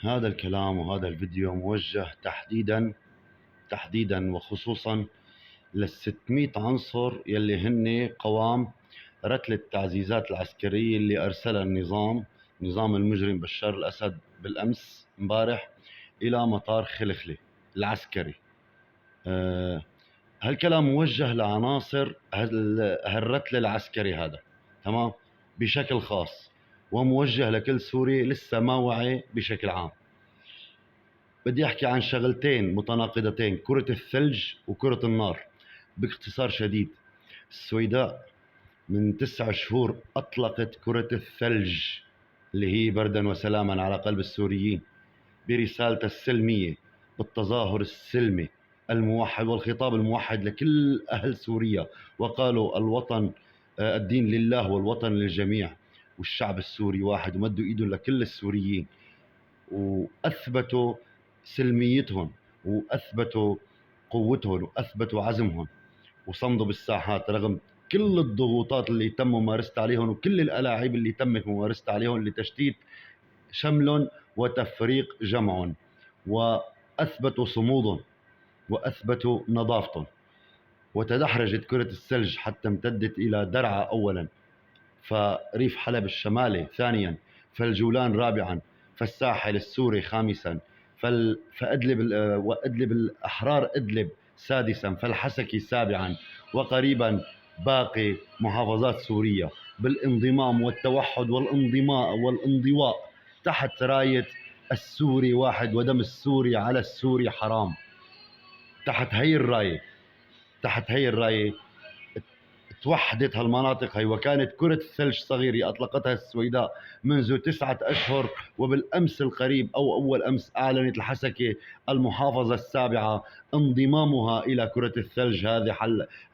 هذا الكلام وهذا الفيديو موجه تحديدا وخصوصا لل600 عنصر يلي هن قوام رتل التعزيزات العسكرية اللي أرسلها نظام المجرم بشار الأسد بالأمس امبارح إلى مطار خلخلة العسكري. هالكلام موجه لعناصر هالرتل العسكري هذا، تمام، بشكل خاص، وموجه لكل سوري لسه ما وعي بشكل عام. بدي أحكي عن شغلتين متناقضتين: كرة الثلج وكرة النار. باختصار شديد، السويداء من 9 شهور أطلقت كرة الثلج اللي هي بردا وسلاما على قلب السوريين برسالة السلمية، بالتظاهر السلمي الموحد والخطاب الموحد لكل أهل سوريا، وقالوا الوطن الدين لله والوطن للجميع والشعب السوري واحد، ومدوا إيدهم لكل السوريين وأثبتوا سلميتهم وأثبتوا قوتهم وأثبتوا عزمهم وصمدوا بالساحات رغم كل الضغوطات اللي تم ممارستها عليهم وكل الألاعيب اللي تمت ممارستها عليهم لتشتيت شملهم وتفريق جمعهم، وأثبتوا صمودهم وأثبتوا نظافتهم. وتدحرجت كرة الثلج حتى امتدت إلى درعا أولا، فريف حلب الشمالي ثانيا، فالجولان رابعا، فالساحل السوري خامسا، وأدلب الأحرار إدلب سادسا، فالحسكي سابعا، وقريبا باقي محافظات سوريا بالانضمام والتوحد والانضواء تحت راية السوري واحد ودم السوري على السوري حرام. تحت هي الراية توحدت هالمناطق هي، وكانت كرة ثلج صغيرة أطلقتها السويداء منذ 9 أشهر، وبالأمس القريب أو أول أمس أعلنت الحسكة المحافظة السابعة انضمامها إلى كرة الثلج هذه.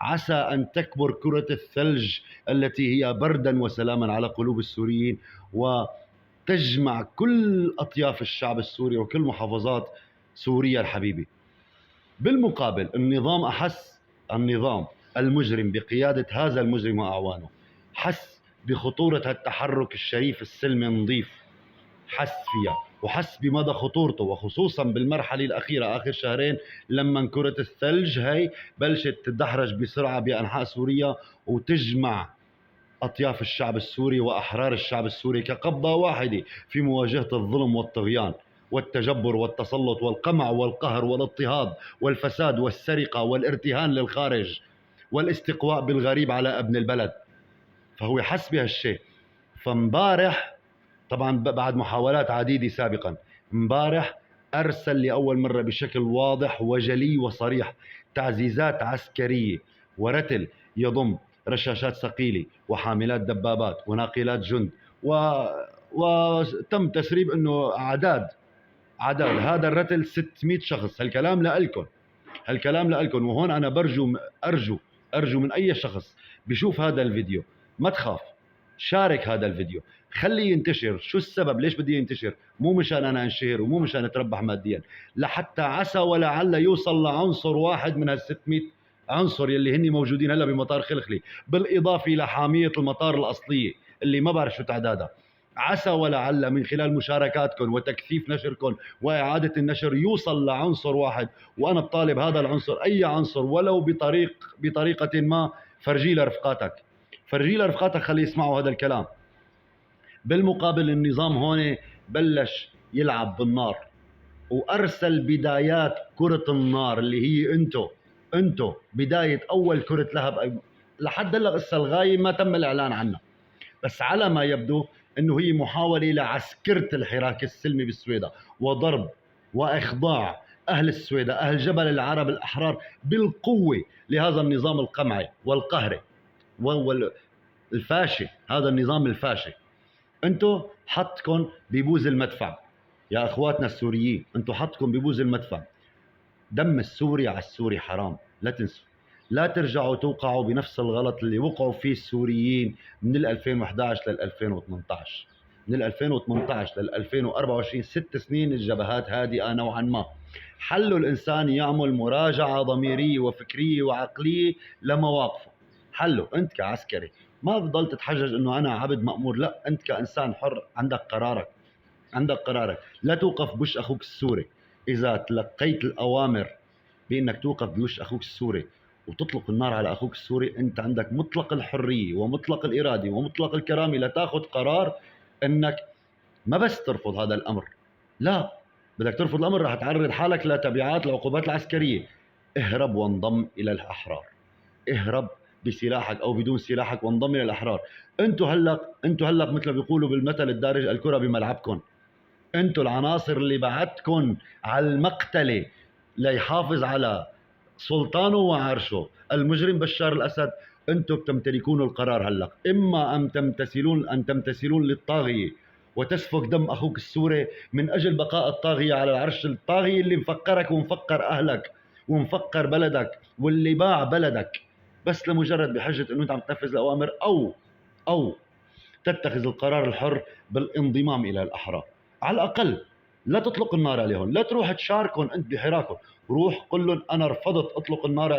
عسى أن تكبر كرة الثلج التي هي بردا وسلاما على قلوب السوريين، وتجمع كل أطياف الشعب السوري وكل محافظات سوريا الحبيبة. بالمقابل النظام المجرم بقيادة هذا المجرم وأعوانه حس بخطورة التحرك الشريف السلمي النظيف، حس فيها وحس بمدى خطورته، وخصوصا بالمرحلة الأخيرة آخر شهرين لما كرة الثلج هي بلشت تدحرج بسرعة بأنحاء سوريا وتجمع أطياف الشعب السوري وأحرار الشعب السوري كقبضة واحدة في مواجهة الظلم والطغيان والتجبر والتسلط والقمع والقهر والاضطهاد والفساد والسرقة والارتهان للخارج والاستقواء بالغريب على ابن البلد. فهو حس بهالشيء. فمبارح طبعا بعد محاولات عديدة سابقا، مبارح أرسل لأول مرة بشكل واضح وجلي وصريح تعزيزات عسكرية ورتل يضم رشاشات ثقيلة وحاملات دبابات وناقلات جند وتم تسريب أنه أعداد هذا الرتل 600 شخص. هالكلام لألكن. وهون أنا أرجو من أي شخص بيشوف هذا الفيديو ما تخاف، شارك هذا الفيديو، خليه ينتشر. شو السبب ليش بدي ينتشر؟ مو مشان أنا أنشهر ومو مشان أتربح ماديا، لحتى عسى ولعل يوصل لعنصر واحد من هال600 عنصر يلي هني موجودين هلا بمطار خلخلي، بالإضافة إلى حامية المطار الأصلية اللي ما بعرف شو تعدادها. عسى ولعل من خلال مشاركاتكم وتكثيف نشركم وإعادة النشر يوصل لعنصر واحد. وأنا بطالب هذا العنصر، أي عنصر ولو بطريقة ما، فرجي لرفقاتك خلي يسمعوا هذا الكلام. بالمقابل النظام هون بلش يلعب بالنار وأرسل بدايات كرة النار اللي هي انتو بداية أول كرة لهب. لحد هلا لسه الغاية ما تم الإعلان عنها، بس على ما يبدو أنه هي محاولة لعسكرة الحراك السلمي بالسويداء وضرب وإخضاع أهل السويداء، أهل جبل العرب الأحرار بالقوة لهذا النظام القمعي والقهري والفاشي. هذا النظام الفاشي انتو حطكم ببوز المدفع يا اخواتنا السوريين، انتو حطكم ببوز المدفع. دم السوري على السوري حرام، لا تنسوا، لا ترجعوا توقعوا بنفس الغلط اللي وقعوا فيه السوريين من 2011 لل 2018. من 2018 لل 2024 6 سنين الجبهات هادئة نوعا ما. حلوا الإنسان يعمل مراجعة ضميرية وفكرية وعقلية لمواقفه. أنت كعسكري ما بضل تتحجج أنه أنا عبد مأمور، لا، أنت كإنسان حر عندك قرارك. عندك قرارك، لا توقف بوش اخوك السوري. اذا تلقيت الاوامر بانك توقف بوش اخوك السوري وتطلق النار على اخوك السوري، انت عندك مطلق الحريه ومطلق الاراده ومطلق الكرامه لتاخذ قرار انك ما بس ترفض هذا الامر، لا، بدك ترفض الامر رح تعرض حالك لتبعات العقوبات العسكريه. اهرب وانضم الى الاحرار، اهرب بسلاحك او بدون سلاحك وانضم الى الاحرار. انتوا هلا مثل ما بيقولوا بالمثل الدارج، الكره بملعبكم. انتوا العناصر اللي بعتكم على المقتله ليحافظ على سلطانه وعرشه المجرم بشار الاسد، انتم بتمتلكون القرار هلا، اما ان تمتثلون للطاغيه وتسفك دم اخوك السوري من اجل بقاء الطاغيه على العرش، الطاغيه اللي مفكرك ومفكر اهلك ومفكر بلدك واللي باع بلدك بس لمجرد بحجه انه انت عم تنفذ الاوامر، او تتخذ القرار الحر بالانضمام الى الاحرار. على الاقل لا تطلق النار عليهم، لا تروح تشاركهم انت بحراكهم، روح قل لهم انا رفضت اطلق النار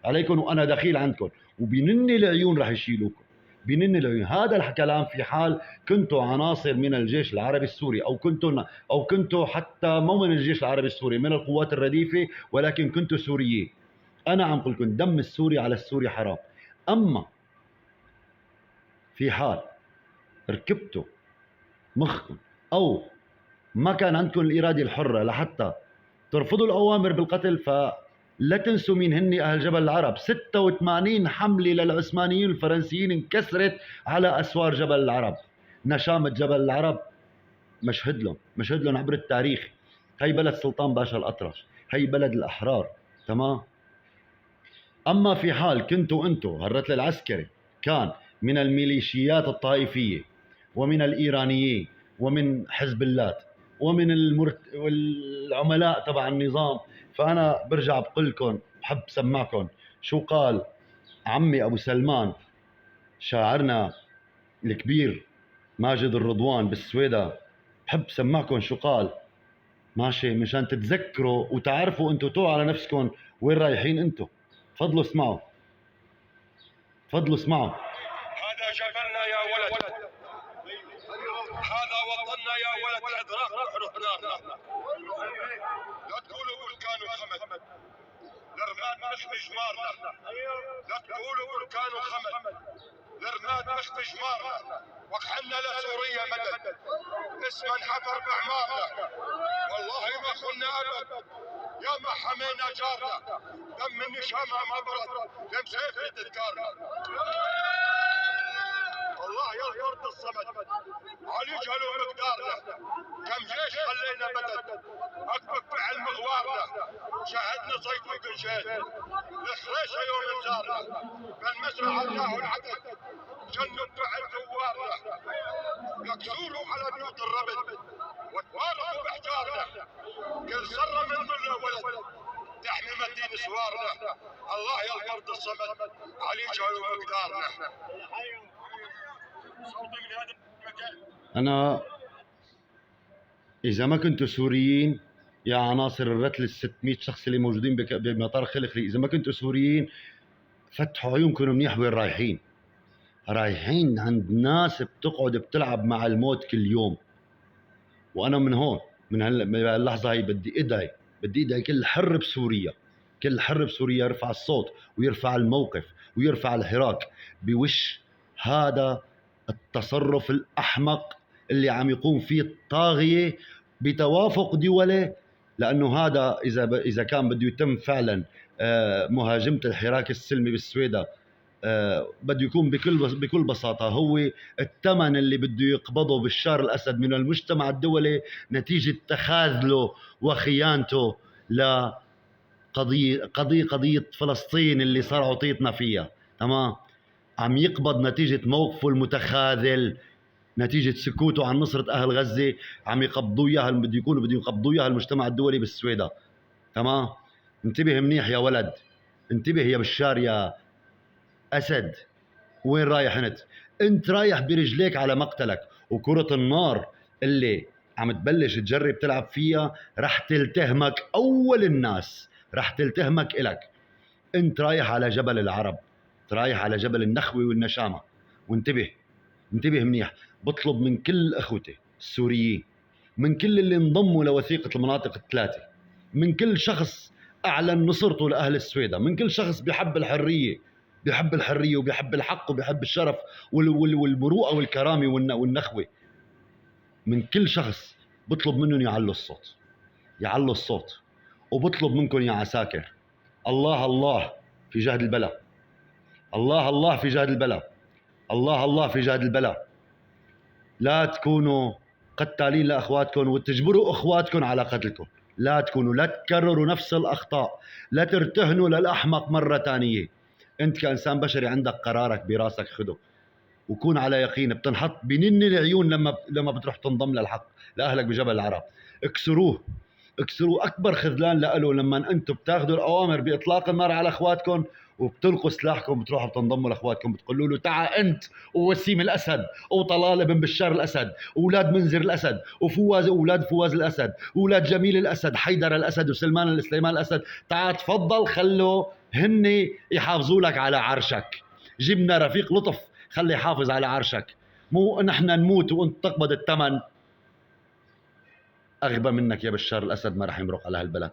عليكم وانا دخيل عندكم، وبنن العيون رح يشيلوكم، بنن العيون. هذا الكلام في حال كنتوا عناصر من الجيش العربي السوري، او كنتوا حتى مو من الجيش العربي السوري، من القوات الرديفه، ولكن كنتوا سوريين. انا عم قل لكم دم السوري على السوري حرام. اما في حال ركبتوا مخكم او ما كان عندكم الإرادة الحرة لحتى ترفضوا الأوامر بالقتل، فلا تنسوا مين هن أهل جبل العرب. 86 حملة للعثمانيين الفرنسيين انكسرت على أسوار جبل العرب. نشامة جبل العرب مشهد لهم عبر التاريخ. هي بلد سلطان باشا الأطرش، هي بلد الأحرار، تمام. أما في حال كنتوا أنتوا هالرتل العسكري كان من الميليشيات الطائفية ومن الإيرانيين ومن حزب الله ومن والعملاء تبع النظام، فأنا برجع بقول لكم، بحب سمعكم شو قال عمي أبو سلمان شاعرنا الكبير ماجد الرضوان بالسويدة. بحب سمعكم شو قال، ماشي، مشان تتذكروا وتعرفوا انتوا توعوا على نفسكم وين رايحين انتوا. تفضلوا اسمعوا، تفضلوا اسمعوا. هذا جبلنا يا ولد، هذا وطننا يا ولد، العذراء تحرق نارنا. لا تقولوا بركان وخمد، الرماد مخفي جمارنا. لا تقولوا بركان وخمد، الرماد مخفي جمارنا. وقحنا لسوريا مدد، اسما حفر بعمارنا. والله ما خلنا ابد، يا ما حمينا جارنا. دم النشامة ما برد، دم سيفي تذكارنا. الله يا الفرد الصمد، علي جهل مقدارنا. كم جيش خلينا مدد، اكبر فعل مغوارنا. شهدنا صيف كل شيء، الخريشه يوم انزارنا. بالمسرح الله العدد، جنوا فعل ثوارنا. يكسوروا على بيوت الربد، وتباركوا بحجارنا. كل سره من ظل ولد، تحمي مدين سوارنا. الله يا الفرد الصمد، علي جهل مقدارنا. أنا إذا ما كنتوا سوريين يا عناصر الرتل 600 شخص اللي موجودين بمطار خلخلي، إذا ما كنتوا سوريين فتحوا عيونكم منيح وين رايحين. رايحين عند ناس بتقعد بتلعب مع الموت كل يوم. وأنا من هون من هاللحظة هي بدي أدعي كل حر بسوريا، كل حر بسوريا يرفع الصوت ويرفع الموقف ويرفع الحراك بوش هذا التصرف الأحمق اللي عم يقوم فيه الطاغية بتوافق دولة. لأنه هذا إذا كان بده يتم فعلا مهاجمة الحراك السلمي بالسويدة، بده يكون بكل بساطة هو الثمن اللي بده يقبضه بشار الأسد من المجتمع الدولي نتيجة تخاذله وخيانته قضية فلسطين اللي صار عطيتنا فيها، تمام. عم يقبض نتيجة موقفه المتخاذل، نتيجة سكوته عن نصرة أهل غزة. عم يقبضوا إياها، بده يقبضوا إياها المجتمع الدولي بالسويدة، تمام. انتبه منيح يا ولد، انتبه يا بشار يا أسد. وين رايح انت رايح برجليك على مقتلك، وكرة النار اللي عم تبلش تجرب تلعب فيها رح تلتهمك أول الناس، رح تلتهمك إلك. انت رايح على جبل العرب، رايح على جبل النخوة والنشامة. وانتبه منيح، بطلب من كل اخوتي السوريين من كل اللي انضموا لوثيقة المناطق الثلاثة، من كل شخص أعلن نصرته لأهل السويداء، من كل شخص بيحب الحرية، بيحب الحرية وبيحب الحق وبيحب الشرف والمروءة والكرامة والنخوة. من كل شخص بطلب منهم يعلوا الصوت، يعلوا الصوت، وبطلب منكم يا عساكر، الله الله في جهد البلاء، الله الله في جهد البلاء، الله الله في جهد البلاء. لا تكونوا قتالين لأخواتكم وتجبروا أخواتكم على قتلكم. لا تكونوا، لا تكرروا نفس الأخطاء، لا ترتهنوا للأحمق مرة تانية. أنت كإنسان بشري عندك قرارك براسك، خده وكون على يقين. بتنحط بنن العيون لما بتروح تنضم للحق لأهلك بجبل العرب. اكسروه، اكسروه. أكبر خذلان لأله لما أنتم بتاخذوا الأوامر بإطلاق النار على أخواتكم وبتلقوا سلاحكم، بتروحوا بتنضموا لاخواتكم، بتقولوا له تعا انت ووسيم الاسد وطلال بن بشار الاسد واولاد منذر الاسد وفواز، اولاد فواز الاسد، واولاد جميل الاسد، حيدر الاسد وسلمان سليمان الاسد، تعا تفضل خلوا هن يحافظوا لك على عرشك. جبنا رفيق لطف خلي يحافظ على عرشك، مو نحن نموت وانت تقبض الثمن. اغبى منك يا بشار الاسد ما راح يمرق على هالبلد.